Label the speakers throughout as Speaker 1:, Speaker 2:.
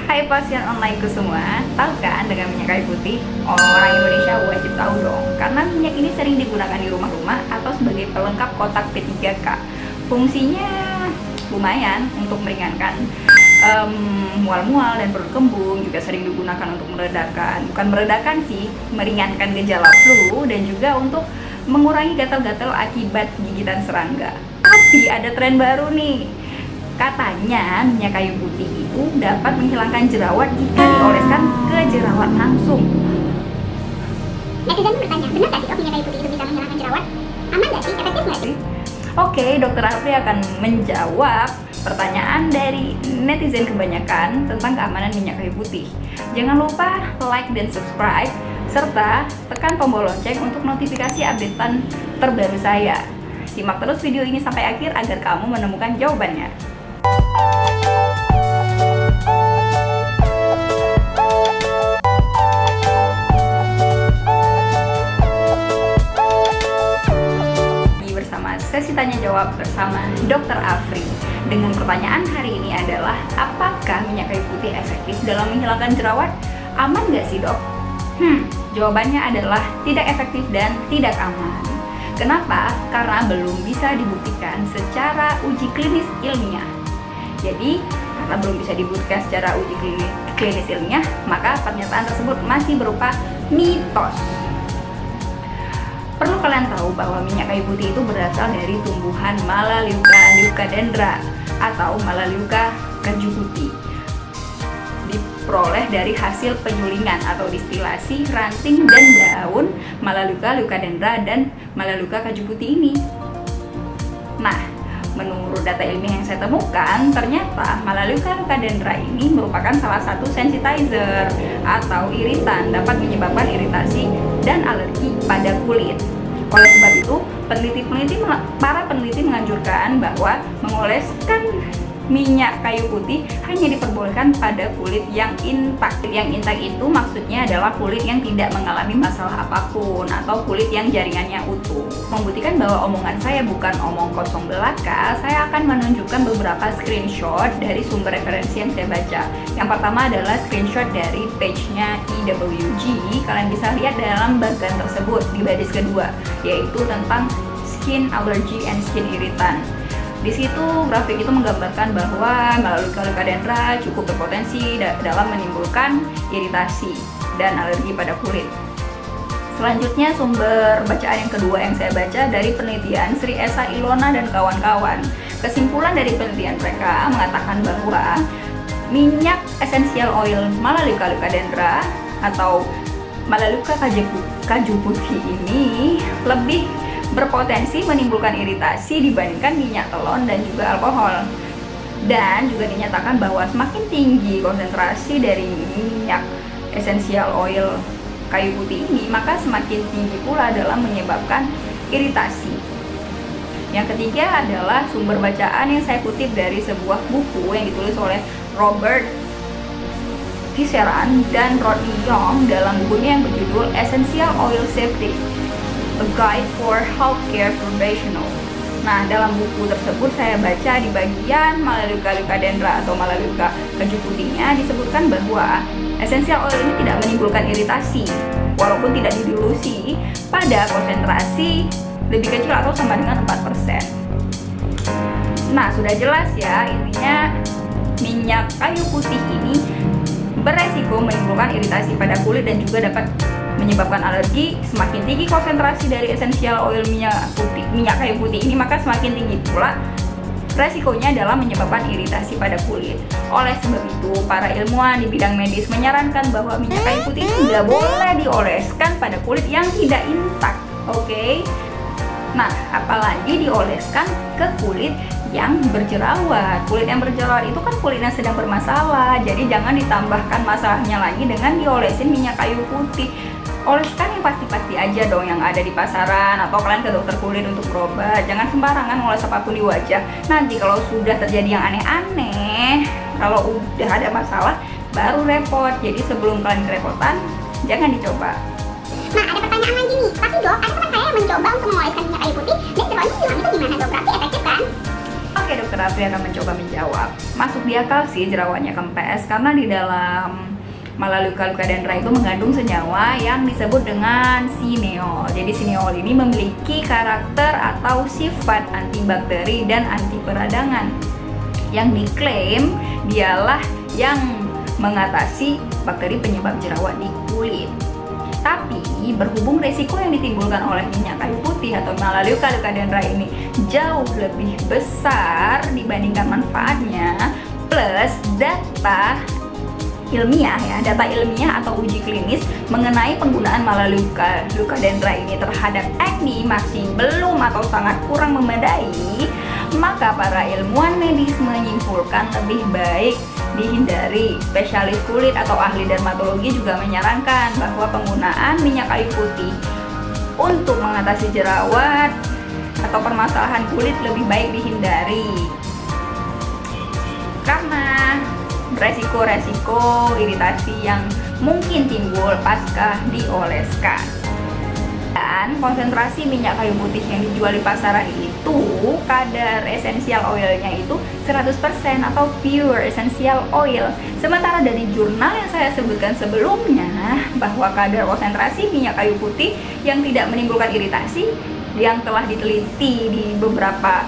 Speaker 1: Hai pasien onlineku semua, tahu kan dengan minyak kayu putih? Orang Indonesia wajib tahu dong, karena minyak ini sering digunakan di rumah-rumah atau sebagai pelengkap kotak P3K. Fungsinya lumayan untuk meringankan mual-mual dan perut kembung, juga sering digunakan untuk bukan meredakan sih, meringankan gejala flu dan juga untuk mengurangi gatal-gatal akibat gigitan serangga. Tapi ada tren baru nih. Katanya minyak kayu putih itu dapat menghilangkan jerawat jika dioleskan ke jerawat langsung.
Speaker 2: Netizen bertanya, benar nggak sih dok minyak kayu putih itu bisa menghilangkan jerawat? Aman nggak sih? Efektif nggak sih?
Speaker 1: Oke, Dokter Afri akan menjawab pertanyaan dari netizen kebanyakan tentang keamanan minyak kayu putih. Jangan lupa like dan subscribe, serta tekan tombol lonceng untuk notifikasi updatean terbaru saya. Simak terus video ini sampai akhir agar kamu menemukan jawabannya. Bersama sesi tanya jawab bersama Dokter Afri. Dengan pertanyaan hari ini adalah, apakah minyak kayu putih efektif dalam menghilangkan jerawat? Aman nggak sih dok? Jawabannya adalah tidak efektif dan tidak aman. Kenapa? Karena belum bisa dibuktikan secara uji klinis ilmiah. Jadi, karena belum bisa dibuktikan secara uji klinis ilmiah, maka pernyataan tersebut masih berupa mitos. Perlu kalian tahu bahwa minyak kayu putih itu berasal dari tumbuhan Melaleuca leucadendra atau Melaleuca kaju putih. Diperoleh dari hasil penyulingan atau distilasi ranting dan daun Melaleuca leucadendra dan Melaleuca kaju putih ini. Nah, menurut data ilmiah yang saya temukan, ternyata Melaleuca leucadendra ini merupakan salah satu sensitizer atau iritan, dapat menyebabkan iritasi dan alergi pada kulit. Oleh sebab itu, para peneliti menganjurkan bahwa mengoleskan minyak kayu putih hanya diperbolehkan pada kulit yang intak. Yang intak itu maksudnya adalah kulit yang tidak mengalami masalah apapun atau kulit yang jaringannya utuh. Membuktikan bahwa omongan saya bukan omong kosong belaka, saya akan menunjukkan beberapa screenshot dari sumber referensi yang saya baca. Yang pertama adalah screenshot dari page-nya EWG. Kalian bisa lihat dalam bagian tersebut di baris kedua, yaitu tentang skin allergy and skin irritant. Di situ grafik itu menggambarkan bahwa Melaleuca leucadendra cukup berpotensi dalam menimbulkan iritasi dan alergi pada kulit. Selanjutnya sumber bacaan yang kedua yang saya baca dari penelitian Sri Esa Ilona dan kawan-kawan. Kesimpulan dari penelitian mereka mengatakan bahwa minyak essential oil Melaleuca leucadendra atau Melaleuca kaju putih ini lebih berpotensi menimbulkan iritasi dibandingkan minyak telon dan juga alkohol. Dan juga dinyatakan bahwa semakin tinggi konsentrasi dari minyak essential oil kayu putih ini, maka semakin tinggi pula dalam menyebabkan iritasi. Yang ketiga adalah sumber bacaan yang saya kutip dari sebuah buku yang ditulis oleh Robert Tisserand dan Rodney Young dalam bukunya yang berjudul Essential Oil Safety: A Guide for Healthcare Professionals. Nah, dalam buku tersebut saya baca di bagian Melaleuca leucadendra atau Melaleuca kaju putihnya disebutkan bahwa essential oil ini tidak menimbulkan iritasi walaupun tidak didilusi pada konsentrasi lebih kecil atau sama dengan 4%. Nah, sudah jelas ya, intinya minyak kayu putih ini beresiko menimbulkan iritasi pada kulit dan juga dapat menyebabkan alergi. Semakin tinggi konsentrasi dari essential oil minyak kayu putih ini, maka semakin tinggi pula resikonya adalah menyebabkan iritasi pada kulit. Oleh sebab itu, para ilmuwan di bidang medis menyarankan bahwa minyak kayu putih tidak boleh dioleskan pada kulit yang tidak intak. Oke? Nah, apalagi dioleskan ke kulit yang berjerawat. Kulit yang berjerawat itu kan kulit yang sedang bermasalah. Jadi jangan ditambahkan masalahnya lagi dengan diolesin minyak kayu putih. Oleskan yang pasti-pasti aja dong yang ada di pasaran, atau kalian ke dokter kulit untuk berobat. Jangan sembarangan ngoles apapun di wajah. Nanti kalau sudah terjadi yang aneh-aneh, kalau udah ada masalah, baru repot. Jadi sebelum kalian kerepotan, jangan dicoba.
Speaker 2: Nah, ada pertanyaan lagi nih. Tapi dok, ada teman saya yang mencoba untuk mengoleskan minyak kayu putih dan jerawatnya hilang. Itu gimana dok? Berarti efektif kan?
Speaker 1: Oke, Dokter Afri akan mencoba menjawab. Masuk di akal sih jerawatnya kempes karena di dalam Melaleuca leucadendra itu mengandung senyawa yang disebut dengan sineol. Jadi sineol ini memiliki karakter atau sifat antibakteri dan anti peradangan. Yang diklaim dialah yang mengatasi bakteri penyebab jerawat di kulit. Tapi berhubung resiko yang ditimbulkan oleh minyak kayu putih atau Melaleuca leucadendra ini jauh lebih besar dibandingkan manfaatnya, plus data ilmiah atau uji klinis mengenai penggunaan Melaleuca leucadendra ini terhadap acne masih belum atau sangat kurang memadai, maka para ilmuwan medis menyimpulkan lebih baik dihindari. Spesialis kulit atau ahli dermatologi juga menyarankan bahwa penggunaan minyak kayu putih untuk mengatasi jerawat atau permasalahan kulit lebih baik dihindari karena resiko-resiko iritasi yang mungkin timbul pasca dioleskan. Dan konsentrasi minyak kayu putih yang dijual di pasaran itu kadar essential oilnya itu 100% atau pure essential oil. Sementara dari jurnal yang saya sebutkan sebelumnya bahwa kadar konsentrasi minyak kayu putih yang tidak menimbulkan iritasi yang telah diteliti di beberapa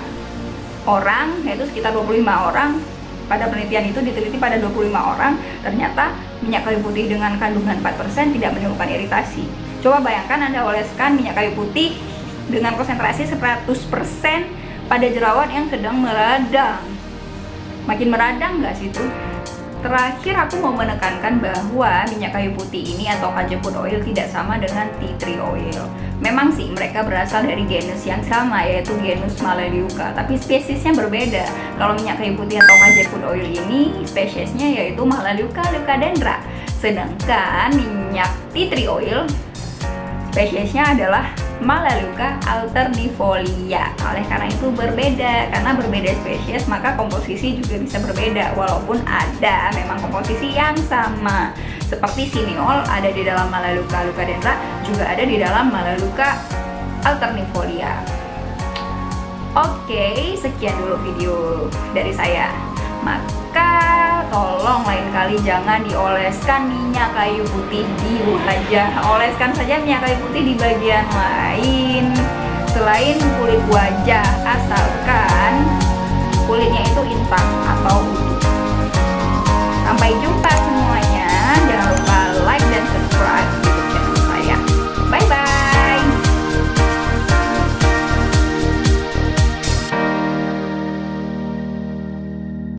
Speaker 1: orang, yaitu sekitar 25 orang. Pada penelitian itu diteliti pada 25 orang, ternyata minyak kayu putih dengan kandungan 4% tidak menimbulkan iritasi. Coba bayangkan Anda oleskan minyak kayu putih dengan konsentrasi 100% pada jerawat yang sedang meradang. Makin meradang nggak sih itu? Terakhir aku mau menekankan bahwa minyak kayu putih ini atau kajeput oil tidak sama dengan tea tree oil. Memang sih mereka berasal dari genus yang sama, yaitu genus Melaleuca, tapi spesiesnya berbeda. Kalau minyak kayu putih atau kajeput oil ini spesiesnya yaitu Melaleuca leucadendra. Sedangkan minyak tea tree oil spesiesnya adalah Melaleuca alternifolia. Oleh karena itu berbeda, karena berbeda spesies maka komposisi juga bisa berbeda, walaupun ada memang komposisi yang sama. Seperti sineol ada di dalam Melaleuca leucadendra, juga ada di dalam Melaleuca alternifolia. Oke, sekian dulu video dari saya. Maka tolong lain kali jangan dioleskan minyak kayu putih di wajah. Oleskan saja minyak kayu putih di bagian lain selain kulit wajah, asalkan kulitnya itu intak atau